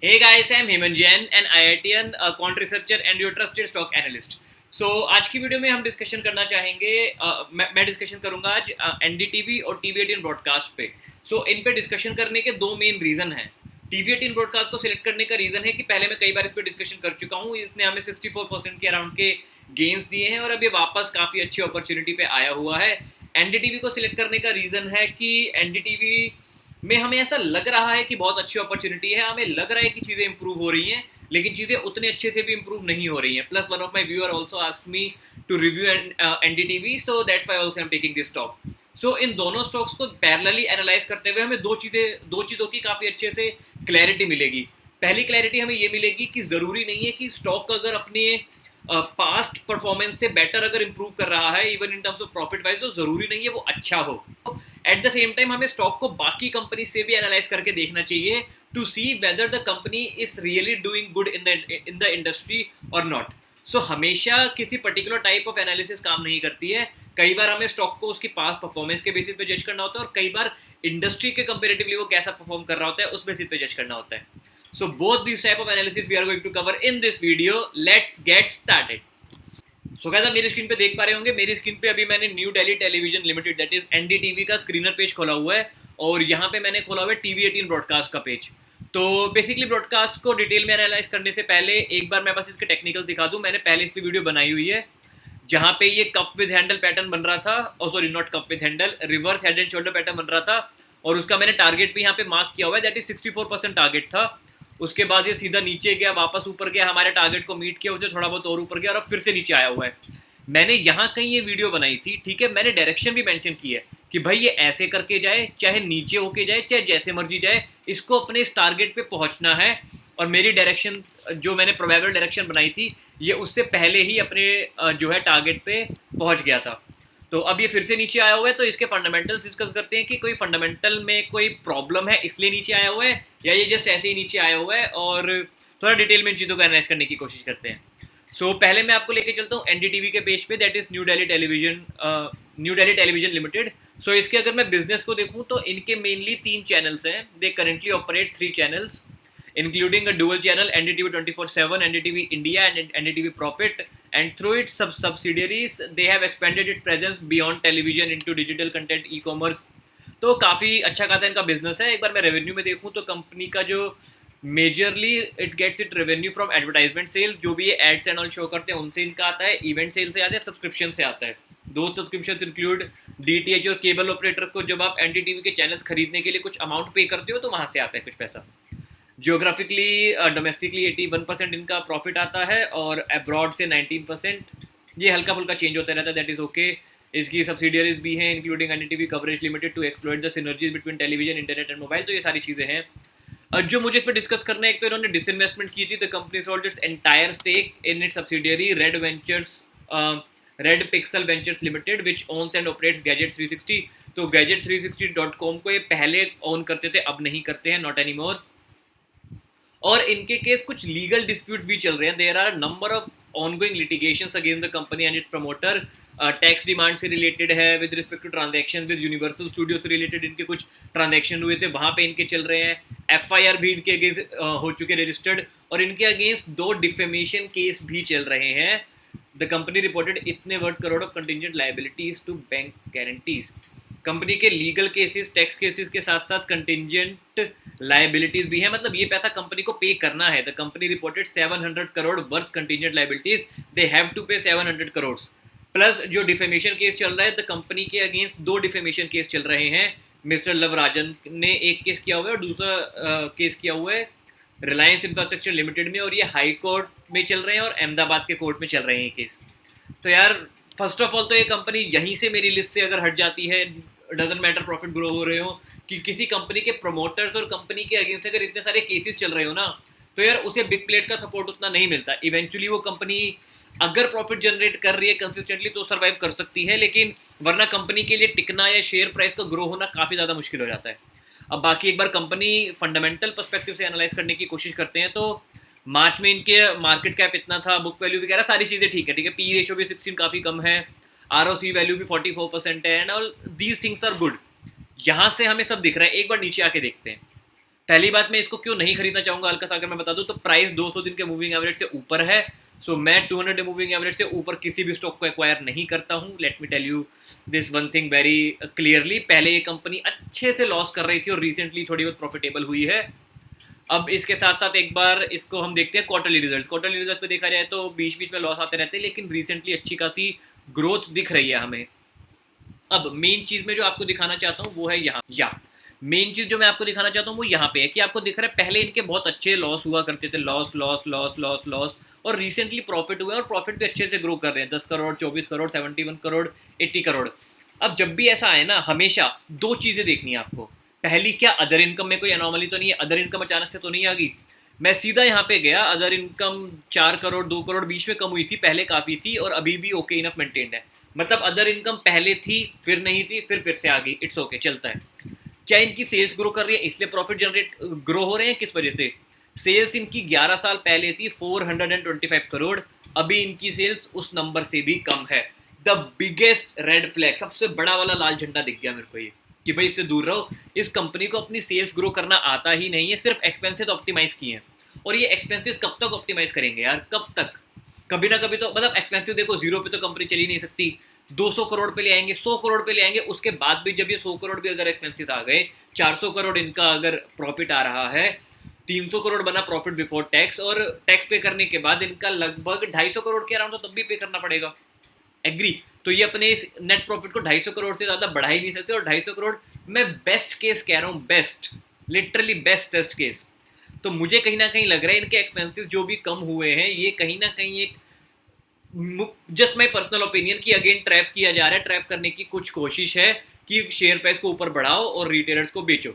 Hey guys, I'm Heman Jain, an IITian, a quant researcher and your trusted stock analyst. So आज की video में हम discussion करना चाहेंगे मैं डिस्कशन करूंगा आज एनडीटीवी और टीवी18 ब्रॉडकास्ट पे। इन पे डिस्कशन करने के दो मेन रीजन हैं। टीवी18 ब्रॉडकास्ट को सिलेक्ट करने का रीजन है कि पहले मैं कई बार इस पे डिस्कशन कर चुका हूँ, इसने हमें 64% के अराउंड के गेन्स दिए हैं और अब ये वापस काफ़ी अच्छी अपॉर्चुनिटी पे आया हुआ है। एनडीटीवी को सिलेक्ट करने का रीजन है कि एनडीटीवी में हमें ऐसा लग रहा है कि बहुत अच्छी अपॉर्चुनिटी है, हमें लग रहा है कि चीज़ें इंप्रूव हो रही हैं, लेकिन चीज़ें उतने अच्छे से भी इंप्रूव नहीं हो रही हैं। Plus one of my viewer also asked me to review NDTV, so that's why also I am taking this stock. इन दोनों स्टॉक्स को पैरेलली एनालाइज करते हुए हमें दो चीज़ों की काफ़ी अच्छे से क्लैरिटी मिलेगी। पहली क्लैरिटी हमें ये मिलेगी कि ज़रूरी नहीं है कि स्टॉक अगर अपने पास्ट परफॉर्मेंस से बेटर अगर इंप्रूव कर रहा है even in terms of profit wise, तो ज़रूरी नहीं है वो अच्छा हो। एट द सेम टाइम हमें स्टॉक को बाकी कंपनी से भी एनालाइज करके देखना चाहिए to see whether the company is really doing good in the industry और नॉट। हमेशा किसी पर्टिकुलर टाइप ऑफ एनालिसिस काम नहीं करती है। कई बार हमें स्टॉक को उसकी पास्ट परफॉर्मेंस के बेसिस पे जज करना होता है और कई बार इंडस्ट्री के कंपेरेटिवली वो कैसा परफॉर्म कर रहा होता है उस बेसिस पे जज करना होता है। Both this type of analysis we are going to cover in this video. Let's get started. Guys, आप मेरी स्क्रीन पे देख पा रहे होंगे, मेरी स्क्रीन पे अभी मैंने new Delhi television limited that is NDTV का स्क्रीनर पेज खोला हुआ है और यहाँ पे मैंने खोला हुआ है टीवी18 ब्रॉडकास्ट का पेज। बेसिकली ब्रॉडकास्ट को डिटेल में एनालाइज करने से पहले एक बार मैं बस इसके टेक्निकल दिखा दूं। मैंने पहले इस पर वीडियो बनाई हुई है जहाँ पे ये कप विद हैंडल पैटर्न बन रहा था, और sorry not cup with handle, reverse head and shoulder pattern बन रहा था और उसका मैंने टारगेट भी यहाँ पे मार्क किया हुआ है, दैट इज 64% टारगेट था। उसके बाद ये सीधा नीचे गया, वापस ऊपर गया, हमारे टारगेट को मीट किया, उसे थोड़ा बहुत और ऊपर गया और अब फिर से नीचे आया हुआ है। मैंने यहाँ कहीं ये वीडियो बनाई थी, ठीक है, मैंने डायरेक्शन भी मेंशन की है कि भाई ये ऐसे करके जाए, चाहे नीचे होके जाए, चाहे जैसे मर्जी जाए, इसको अपने इस टारगेट पे पहुंचना है। और मेरी डायरेक्शन जो मैंने प्रोबेबल डायरेक्शन बनाई थी ये उससे पहले ही अपने जो है टारगेट पे पहुंच गया था। अब ये फिर से नीचे आया हुआ है, तो इसके फंडामेंटल्स डिस्कस करते हैं कि कोई फंडामेंटल में कोई प्रॉब्लम है इसलिए नीचे आया हुआ है या ये जस्ट ऐसे ही नीचे आया हुआ है, और थोड़ा डिटेल में इन चीज़ों को एनालाइज करने की कोशिश करते हैं। पहले मैं आपको लेके चलता हूँ एनडीटीवी के पेज पे, that is new Delhi television limited. इसके अगर मैं बिजनेस को देखूँ तो इनके मेनली 3 चैनल्स हैं। They currently operate 3 channels including a dual channel NDTV 24/7, NDTV India and NDTV Profit, and through its subsidiaries they have expanded its presence beyond television into digital content, e-commerce। काफ़ी अच्छा खासा इनका business है। एक बार मैं revenue में देखूँ तो कंपनी का जो majorly it gets it revenue from advertisement sale, जो भी ये एड्स एंड ऑल शो करते हैं उनसे इनका आता है, इवेंट सेल से आता है, सब्सक्रिप्शन से आता है। दो सब्सक्रिप्शन इंक्लूड डीटीएच और केबल ऑपरेटर को जब आप एनडीटीवी के चैनल्स खरीदने के लिए कुछ अमाउंट पे करते हो तो वहाँ से आता है कुछ पैसा। जियोग्राफिकली डोमेस्टिकली 81% इनका प्रॉफिट आता है और अब्रॉड से 19%। ये हल्का फुल्का चेंज होता रहता है, दैट इज़ ओके। इसकी सब्सिडियरीज भी हैं including NDTV coverage limited to exploit the synergies between television, internet and mobile. ये सारी चीज़ें हैं जो मुझे इस पर डिस्कस करना है। एक तो इन्होंने डिसइन्वेस्टमेंट की थी, the company sold its entire stake in its subsidiary Red Pixel Ventures Limited which owns and operates Gadget 360। gadget360.com को ये पहले ओन करते थे, अब नहीं करते हैं, नॉट एनी मोर। और इनके केस कुछ लीगल डिस्प्यूट भी चल रहे हैं। There are number of ongoing litigations against the company and its promoter. Tax demand से रिलेटेड है, with respect to transaction with Universal Studio से रिलेटेड इनके कुछ ट्रांजैक्शन हुए थे, वहाँ पे इनके चल रहे हैं। एफआईआर भी इनके अगेंस्ट हो चुके रजिस्टर्ड और इनके अगेंस्ट 2 डिफेमेशन केस भी चल रहे हैं। द कंपनी रिपोर्टेड इतने worth crore of contingent liabilities to bank guarantees. Company के लीगल केसेस, टैक्स केसेस के साथ साथ कंटिजेंट लाइबिलिटीज भी है, मतलब ये पैसा कंपनी को पे करना है। The company reported 700 crore worth contingent liabilities, they have to pay 700 crore. Plus जो डिफेमेशन केस चल रहा है, द कंपनी के अगेंस्ट 2 डिफेमेशन केस चल रहे हैं। मिस्टर लवराजन ने एक केस किया हुआ है और दूसरा केस किया हुआ है रिलायंस इंफ्रास्ट्रक्चर लिमिटेड में, और ये हाई कोर्ट में चल रहे हैं और अहमदाबाद के कोर्ट में चल रहे हैं ये केस। यार फर्स्ट ऑफ ऑल तो ये कंपनी यहीं से मेरी लिस्ट से अगर हट जाती है, डजंट मैटर प्रॉफिट ग्रो हो रहे हो, कि किसी कंपनी के प्रोमोटर्स और कंपनी के अगेंस्ट अगर इतने सारे केसेस चल रहे हो ना, तो यार उसे बिग प्लेट का सपोर्ट उतना नहीं मिलता। इवेंचुअली वो कंपनी अगर प्रॉफिट जनरेट कर रही है कंसिस्टेंटली तो सर्वाइव कर सकती है, लेकिन वरना कंपनी के लिए टिकना या शेयर प्राइस का ग्रो होना काफ़ी ज़्यादा मुश्किल हो जाता है। अब बाकी एक बार कंपनी फंडामेंटल पर्सपेक्टिव से एनालाइज करने की कोशिश करते हैं तो मार्च में इनके मार्केट कैप इतना था, बुक वैल्यू वगैरह सारी चीज़ें ठीक है, पी रेशो भी 16 काफ़ी कम है, आरओसी वैल्यू भी 44% है, and all these things are good. यहाँ से हमें सब दिख रहा है। एक बार नीचे आके देखते हैं। पहली बात, मैं इसको क्यों नहीं खरीदना चाहूंगा हल्का सा अगर मैं बता दूं, तो प्राइस 200 दिन के मूविंग एवरेज से ऊपर है। सो मैं 200 मूविंग एवरेज से ऊपर किसी भी स्टॉक को एक्वायर नहीं करता हूं। Let me tell you this one thing very clearly, पहले ये कंपनी अच्छे से लॉस कर रही थी और रिसेंटली थोड़ी बहुत प्रॉफिटेबल हुई है। अब इसके साथ साथ एक बार इसको हम देखते हैं क्वार्टरली रिजल्ट पे देखा जाए तो बीच बीच में लॉस आते रहते हैं, लेकिन रिसेंटली अच्छी खासी ग्रोथ दिख रही है हमें। अब मेन चीज में जो आपको दिखाना चाहता हूँ वो है यहाँ, या मेन चीज जो मैं आपको दिखाना चाहता हूँ वो यहाँ पे है कि आपको दिख रहा है पहले इनके बहुत अच्छे लॉस हुआ करते थे, loss loss loss loss loss, और रिसेंटली प्रॉफिट हुए और प्रॉफिट भी अच्छे से ग्रो कर रहे हैं, 10 करोड़, 24 करोड़, 71 करोड़, 80 करोड़। अब जब भी ऐसा आए ना, हमेशा दो चीजें देखनी है आपको। पहली, क्या अदर इनकम में कोई एनॉमली तो नहीं है, अदर इनकम अचानक से तो नहीं आ गई। मैं सीधा यहाँ पे गया, अदर इनकम 4 करोड़ 2 करोड़ बीच में कम हुई थी, पहले काफी थी और अभी भी ओके इनफ मेंटेन्ड है। मतलब अदर इनकम पहले थी, फिर नहीं थी, फिर से आ गई, इट्स ओके, चलता है। क्या इनकी सेल्स ग्रो कर रही है इसलिए प्रॉफिट जनरेट ग्रो हो रहे हैं? किस वजह से? सेल्स इनकी 11 साल पहले थी 425 करोड़, अभी इनकी सेल्स उस नंबर से भी कम है। द बिगेस्ट रेड फ्लैग, सबसे बड़ा वाला लाल झंडा दिख गया मेरे को ये, कि भाई इससे दूर रहो। इस कंपनी को अपनी सेल्स ग्रो करना आता ही नहीं है, सिर्फ एक्सपेंसेस ऑप्टिमाइज किए हैं। और ये एक्सपेंसेस कब तक ऑप्टिमाइज करेंगे यार, कब तक? कभी ना कभी तो, मतलब एक्सपेंसिव देखो, जीरो पे तो कंपनी चली नहीं सकती, 200 करोड़ पे ले आएंगे, 100 करोड़ पे ले आएंगे, उसके बाद भी जब ये 100 करोड़ भी अगर एक्सपेंसिव आ गए, 400 करोड़ इनका अगर प्रॉफिट आ रहा है, 300 करोड़ बना प्रॉफिट बिफोर टैक्स, और टैक्स पे करने के बाद इनका लगभग 250 करोड़ के अराउंड तो तब भी पे करना पड़ेगा। एग्री? तो ये अपने इस नेट प्रॉफिट को 250 करोड़ से ज्यादा बढ़ा ही नहीं सकते, और 250 करोड़ मैं बेस्ट केस कह रहा हूँ, best, literally best test case. तो मुझे कहीं ना कहीं लग रहा है इनके एक्सपेंसिव जो भी कम हुए हैं, ये कहीं ना कहीं एक, जस्ट माई पर्सनल ओपिनियन, कि अगेन ट्रैप किया जा रहा है, ट्रैप करने की कुछ कोशिश है कि शेयर प्राइस को ऊपर बढ़ाओ और रिटेलर्स को बेचो।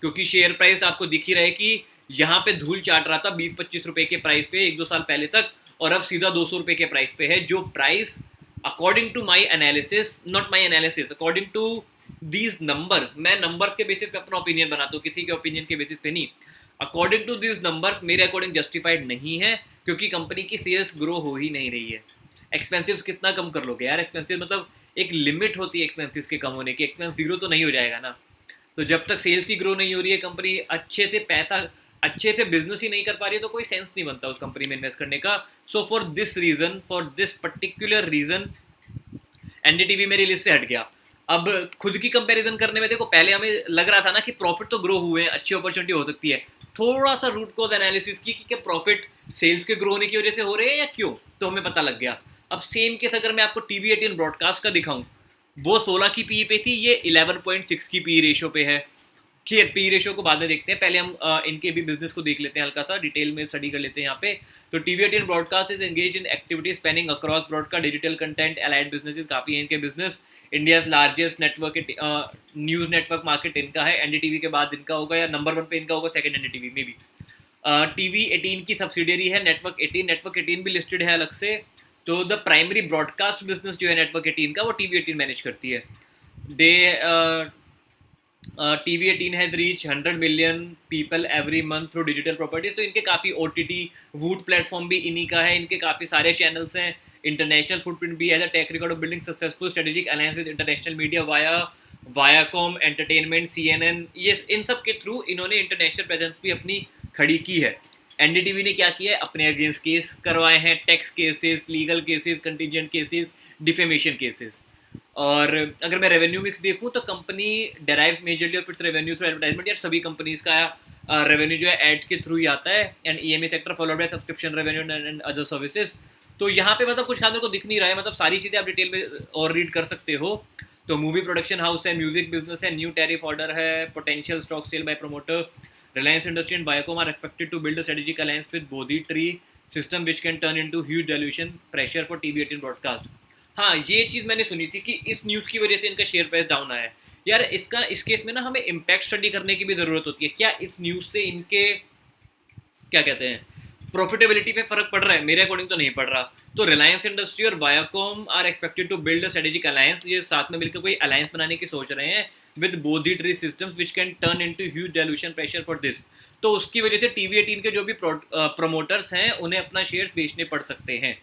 क्योंकि शेयर प्राइस आपको दिख ही रहा है कि यहाँ पे धूल चाट रहा था 20-25 रुपए के प्राइस पे 1-2 साल पहले तक, और अब सीधा 200 रुपए के प्राइस पे है, जो price according to my analysis, not my analysis, according to these numbers, मैं नंबर्स के बेसिस पे अपना ओपिनियन बनाता हूँ, किसी के ओपिनियन के बेसिस पे नहीं, अकॉर्डिंग टू दीज नंबर्स मेरे अकॉर्डिंग जस्टिफाइड नहीं है, क्योंकि कंपनी की सेल्स ग्रो हो ही नहीं रही है। एक्सपेंसिव कितना कम कर लोगे यार? एक्सपेंसिव मतलब एक लिमिट होती है एक्सपेंसिव के कम होने की, एक्सपेंस जीरो तो नहीं हो जाएगा ना। तो जब तक सेल्स ही ग्रो नहीं हो रही है, कंपनी अच्छे से पैसा, अच्छे से बिजनेस ही नहीं कर पा रही है, तो कोई सेंस नहीं बनता उस कंपनी में इन्वेस्ट करने का। So for this reason, for this particular reason, NDTV मेरी लिस्ट से हट गया। अब खुद की कंपैरिजन करने में देखो, पहले हमें लग रहा था ना कि प्रॉफिट तो ग्रो हुए हैं, अच्छी अपॉर्चुनिटी हो सकती है, थोड़ा सा रूट कॉज एनालिसिस की कि क्या प्रॉफिट सेल्स के ग्रो होने की वजह से हो रहे हैं या क्यों, तो हमें पता लग गया। अब सेम केस अगर मैं आपको TV18 ब्रॉडकास्ट का दिखाऊं, वो 16 की पी पे थी, ये 11.6 की पी रेशो पे है। खैर पी रेशो को बाद में देखते हैं, पहले हम इनके भी बिजनेस को देख लेते हैं, हल्का सा डिटेल में स्टडी कर लेते हैं यहाँ पे। तो TV18 broadcast is engage in activities spanning across broadcast, digital content, allied businesses, काफी है इनके business. India largest network, news network market इनका है, एनडीटीवी के बाद इनका होगा, या नंबर 1 पे इनका होगा, सेकंड एनडीटीवी में भी। TV18 की सब्सिडियरी है नेटवर्क 18, नेटवर्क 18 भी लिस्टेड है अलग से। तो द प्राइमरी ब्रॉडकास्ट बिजनेस जो है नेटवर्क 18 का, वो TV18 मैनेज करती है। दे TV18 has reach 100 million people every month through digital properties. तो इनके काफ़ी OTT वूट प्लेटफॉर्म भी इन्हीं का है, इनके काफ़ी सारे चैनल्स हैं, इंटरनेशनल फुटप्रिंट भी है, the track record of building successful strategic alliance with international media via Viacom Entertainment, CNN, ये इन सब के थ्रू इन्होंने इंटरनेशनल प्रेजेंस भी अपनी खड़ी की है। एनडीटीवी ने क्या किया है, अपने अगेंस्ट केस करवाए हैं, tax cases, legal cases, contingent cases, defamation cases. और अगर मैं रेवेन्यू मिक्स देखूं तो company डेराइव्स majorly of its revenue through advertisement, यार सभी कंपनीज का रेवेन्यू जो है एड्स के थ्रू ही आता है, and EMA sector followed by subscription revenue and other services. तो यहाँ पे मतलब कुछ खाने को दिख नहीं रहा है, मतलब सारी चीज़ें आप डिटेल में और रीड कर सकते हो। तो मूवी प्रोडक्शन हाउस है, म्यूजिक बिजनेस है, न्यू टैरिफ ऑर्डर है, potential stock sale by promoter, Reliance industry and Viacom are expected to build a strategic alliance with Bodhi tree system which can turn into huge valuation pressure for TV18 broadcast. हाँ, ये चीज़ मैंने सुनी थी कि इस news की वजह से इनका शेयर प्राइस डाउन आया है। यार इसका, इस केस में ना हमें इम्पैक्ट स्टडी करने की भी ज़रूरत होती है। क्या इस न्यूज़ से इनके, क्या कहते हैं, प्रॉफिटेबिलिटी पे फर्क पड़ रहा है? मेरे अकॉर्डिंग तो नहीं पड़ रहा। तो रिलायंस इंडस्ट्री और Viacom are expected to build a strategic alliance, ये साथ में मिलकर कोई अलायंस बनाने की सोच रहे हैं with Bodhi tree systems which can turn into huge dilution pressure for this. तो उसकी वजह से TV18 के जो भी प्रमोटर्स हैं उन्हें अपना शेयर्स बेचने पड़ सकते हैं।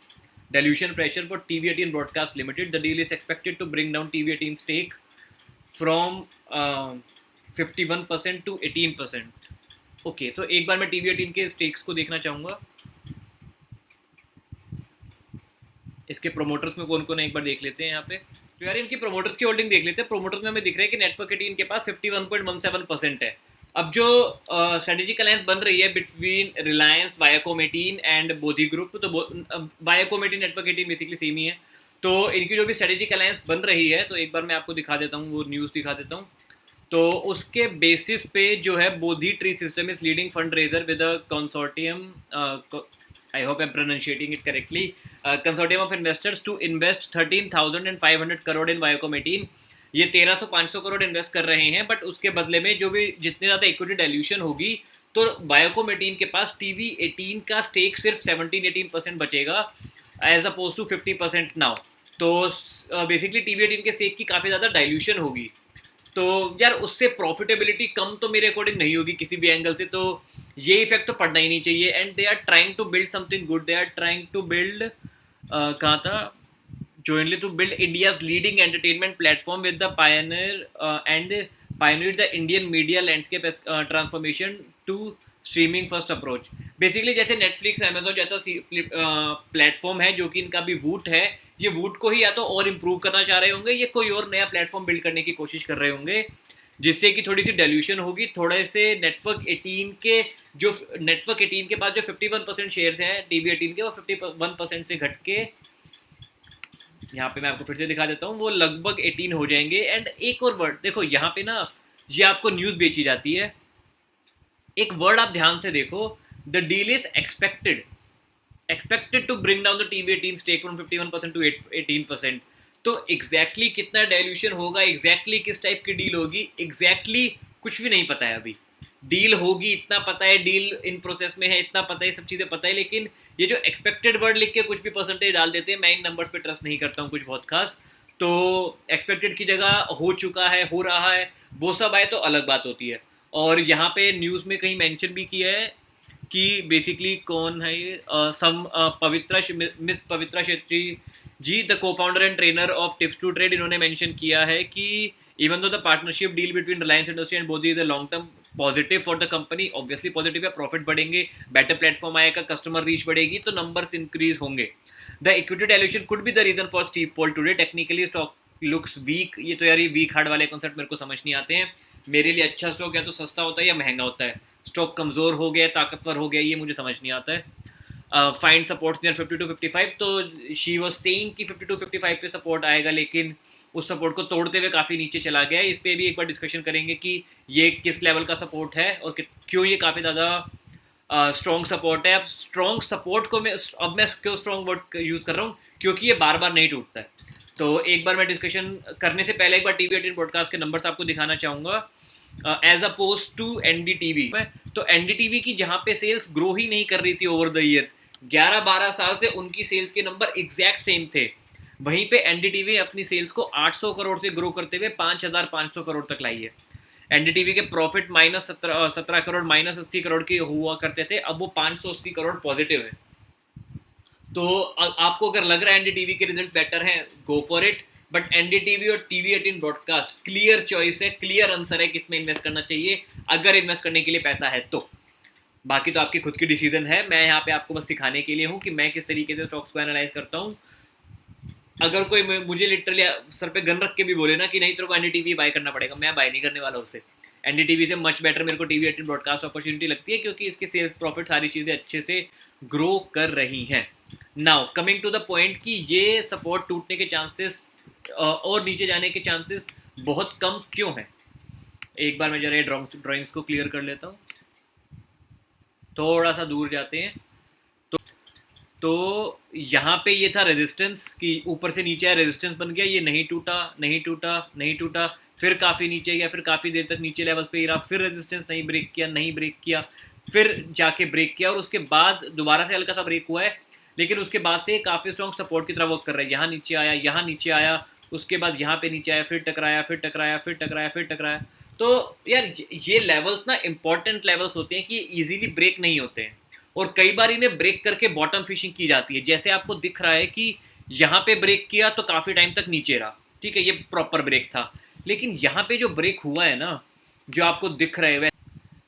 Dilution pressure for TV18 Broadcast Limited. The deal is expected to bring down TV18 stake from 51% to 18%. Okay, तो एक बार मैं TV18 के स्टेक्स को देखना चाहूंगा, इसके प्रोमोटर्स में कौन कौन है एक बार देख लेते हैं यहाँ पे। तो यार इनकी प्रोमोटर्स की होल्डिंग देख लेते हैं। प्रोमोटर्स में हमें दिख रहा है कि नेटवर्क 18 के पास 51.17% है। अब जो स्ट्रेटेजिक अलायंस बन रही है between Reliance, Viacom 18 and Bodhi group, तो वायाकॉम 18 नेटवर्क 18 बेसिकली सेम ही है। तो इनकी जो भी स्ट्रेटेजिक अलायंस बन रही है, तो एक बार मैं आपको दिखा देता हूँ, वो न्यूज़ दिखा देता हूँ। तो उसके बेसिस पे जो है Bodhi tree System is leading fund raiser with a consortium, I hope I am pronounciating it correctly, consortium of investors to invest 13,500 crore in Viacom 18। ये 1300-500 करोड़ इन्वेस्ट कर रहे हैं, बट उसके बदले में जो भी जितनी ज़्यादा इक्विटी डाइल्यूशन होगी, तो वायाकॉम 18 के पास TV18 का स्टेक सिर्फ 17-18% बचेगा एज अपोज टू 50% नाउ। तो बेसिकली TV18 के स्टेक की काफ़ी ज़्यादा डाइल्यूशन होगी। तो यार उससे प्रॉफिटेबिलिटी कम तो मेरे अकॉर्डिंग नहीं होगी किसी भी एंगल से, तो ये इफेक्ट तो पड़ना ही नहीं चाहिए। And they are trying to build something good, they are trying to build, कहाँ था, jointly to build India's leading entertainment platform with the pioneered the Indian media landscape transformation to streaming first approach। Basically जैसे Netflix, Amazon जैसा platform है जो कि इनका भी वूट है, ये वूट को ही या तो और इम्प्रूव करना चाह रहे होंगे, ये कोई और नया प्लेटफॉर्म बिल्ड करने की कोशिश कर रहे होंगे, जिससे कि थोड़ी सी डाइल्यूशन होगी। थोड़े से नेटवर्क 18 के पास जो 51% शेयर्स हैं TV18 के, वो 51% से घट के, यहाँ पे मैं आपको फिर से दिखा देता हूँ, वो लगभग 18 हो जाएंगे। एंड एक और वर्ड देखो यहाँ पे ना, ये आपको न्यूज़ बेची जाती है, एक वर्ड आप ध्यान से देखो, the deal is expected to bring down the TV18 stake from 51% to 18%। तो एग्जैक्टली कितना डाइल्यूशन होगा, एग्जैक्टली किस टाइप की डील होगी, एग्जैक्टली कुछ भी नहीं पता है अभी। डील होगी इतना पता है, डील इन प्रोसेस में है इतना पता है, सब चीज़ें पता है, लेकिन ये जो एक्सपेक्टेड वर्ड लिख के कुछ भी परसेंटेज डाल देते हैं, मैं इन नंबर्स पे ट्रस्ट नहीं करता हूँ कुछ बहुत खास। तो एक्सपेक्टेड की जगह हो चुका है, हो रहा है, वो सब आए तो अलग बात होती है। और यहाँ पे न्यूज़ में कहीं मेंशन भी किया है कि बेसिकली कौन है ये, miss Pavitra Shetty ji, the co founder and trainer of tips to trade, इन्होंने मेंशन किया है कि even though the partnership deal between Reliance industry and Bodhi is a long term positive for the company. Obviously positive है, profit बढ़ेंगे, better platform आएगा, customer reach बढ़ेगी, तो numbers increase होंगे। The equity dilution could be the reason for steep fall today, technically stock looks week. ये तो यार ये वीक हार्ड वाले कॉन्सेप्ट मेरे को समझ नहीं आते हैं। मेरे लिए अच्छा स्टॉक या तो सस्ता होता है या महंगा होता है, स्टॉक कमज़ोर हो गया, ताकतवर हो गया, ये मुझे समझ नहीं आता है। फाइंड सपोर्ट्स नियर 50 to 55, तो शी वाज सेइंग कि 50 to 55 पे सपोर्ट आएगा, लेकिन उस सपोर्ट को तोड़ते हुए काफ़ी नीचे चला गया है। इस पर भी एक बार डिस्कशन करेंगे कि ये किस लेवल का सपोर्ट है और क्यों ये काफ़ी ज़्यादा स्ट्रॉन्ग सपोर्ट है। अब स्ट्रॉन्ग सपोर्ट को मैं क्यों स्ट्रॉन्ग वर्ड यूज़ कर रहा हूँ, क्योंकि ये बार बार नहीं टूटता है। तो एक बार मैं डिस्कशन करने से पहले एक बार TV18 ब्रॉडकास्ट के नंबर्स आपको दिखाना चाहूँगा एज अपोज टू NDTV। तो NDTV की जहाँ पे सेल्स ग्रो ही नहीं कर रही थी ओवर द ईयर, 11-12 साल से उनकी सेल्स के नंबर एग्जैक्ट सेम थे, वहीं पे NDTV अपनी सेल्स को 800 करोड़ से ग्रो करते हुए 5,500 करोड़ तक लाई है। NDTV के प्रॉफिट -17 करोड़ -80 करोड़ के हुआ करते थे, अब वो 580 करोड़ पॉजिटिव है। तो आपको अगर लग रहा है NDTV के रिजल्ट बेटर हैं, go for it, but NDTV और TV18 ब्रॉडकास्ट क्लियर चॉइस है, क्लियर आंसर है किसमें इन्वेस्ट करना चाहिए अगर इन्वेस्ट करने के लिए पैसा है तो। बाकी तो आपकी खुद की डिसीजन है, मैं यहाँ पे आपको बस सिखाने के लिए हूँ कि मैं किस तरीके से स्टॉक्स को एनालाइज करता हूँ। अगर कोई मुझे लिटरली सर पे गन रख के भी बोले ना कि नहीं तेरे को NDTV बाय करना पड़ेगा, मैं बाय नहीं करने वाला उससे। NDTV से मच बेटर मेरे को TV18 ब्रॉडकास्ट अपॉर्चुनिटी लगती है, क्योंकि इसके सेल्स प्रॉफिट सारी चीज़ें अच्छे से ग्रो कर रही हैं। Now coming to the point कि ये सपोर्ट टूटने के चांसेस और नीचे जाने के चांसेस बहुत कम क्यों हैं। एक बार मैं जरा ड्राइंग्स को क्लियर कर लेता हूँ, थोड़ा सा दूर जाते हैं। तो यहाँ पे ये था रेजिस्टेंस कि ऊपर से नीचे आया, रेजिस्टेंस बन गया, ये नहीं टूटा, फिर काफ़ी नीचे गया, फिर काफ़ी देर तक नीचे लेवल पे ही रहा, फिर रेजिस्टेंस नहीं ब्रेक किया, फिर जाके ब्रेक किया, और उसके बाद दोबारा से हल्का सा ब्रेक हुआ है, लेकिन उसके बाद से काफ़ी स्ट्रॉन्ग सपोर्ट की तरह वर्क कर रहा है। यहाँ नीचे आया, उसके बाद यहाँ पे नीचे आया, फिर टकराया। तो यार ये लेवल्स ना इंपॉर्टेंट लेवल्स होते हैं कि इजीली ब्रेक नहीं होते हैं, और कई बार इन्हें ब्रेक करके बॉटम फिशिंग की जाती है। जैसे आपको दिख रहा है कि यहाँ पे ब्रेक किया तो काफ़ी टाइम तक नीचे रहा, ठीक है, ये प्रॉपर ब्रेक था। लेकिन यहाँ पे जो ब्रेक हुआ है ना, जो आपको दिख रहा है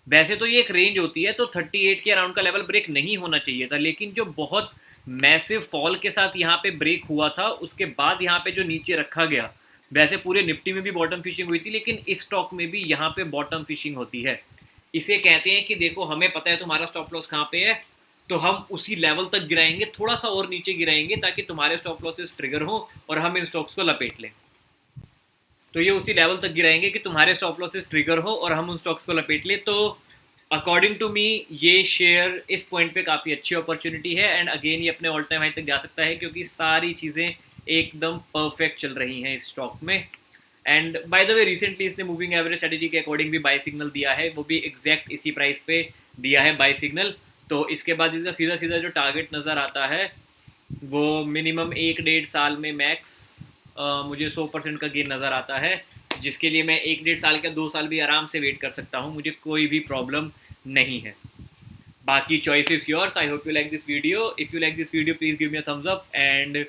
वैसे तो ये एक रेंज होती है, तो 38 के अराउंड का लेवल ब्रेक नहीं होना चाहिए था, लेकिन जो बहुत मैसिव फॉल के साथ यहाँ पे ब्रेक हुआ था, उसके बाद यहाँ पे जो नीचे रखा गया, वैसे पूरे निफ्टी में भी बॉटम फिशिंग हुई थी, लेकिन इस स्टॉक में भी यहाँ पे बॉटम फिशिंग होती है। इसे कहते हैं कि देखो हमें पता है तुम्हारा स्टॉप लॉस कहाँ पे है, तो हम उसी लेवल तक गिराएंगे, थोड़ा सा और नीचे गिराएंगे ताकि तुम्हारे स्टॉप लॉसेस ट्रिगर हो और हम इन स्टॉक्स को लपेट लें। तो ये उसी लेवल तक गिराएंगे कि तुम्हारे स्टॉप लॉसेस ट्रिगर हो और हम उन स्टॉक्स को लपेट लें। तो अकॉर्डिंग टू मी ये शेयर इस पॉइंट पे काफ़ी अच्छी अपॉर्चुनिटी है, एंड अगेन ये अपने ऑल टाइम हाई तक जा सकता है क्योंकि सारी चीज़ें एकदम परफेक्ट चल रही हैं इस स्टॉक में। And by the way recently इसने मूविंग एवरेज स्ट्रेटेजी के अकॉर्डिंग भी बाय सिग्नल दिया है, वो भी एग्जैक्ट इसी प्राइस पे दिया है बाय सिग्नल। तो इसके बाद इसका सीधा सीधा जो टारगेट नज़र आता है वो मिनिमम 1-1.5 साल में मैक्स मुझे 100% का गेन नज़र आता है, जिसके लिए मैं 1-1.5 साल का 2 साल भी आराम से वेट कर सकता हूँ, मुझे कोई भी प्रॉब्लम नहीं है। बाकी choice is yours. I hope you like this video. If you like this video please give me a thumbs up, and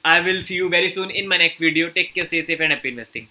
I will see you very soon in my next video. Take care, stay safe and happy investing.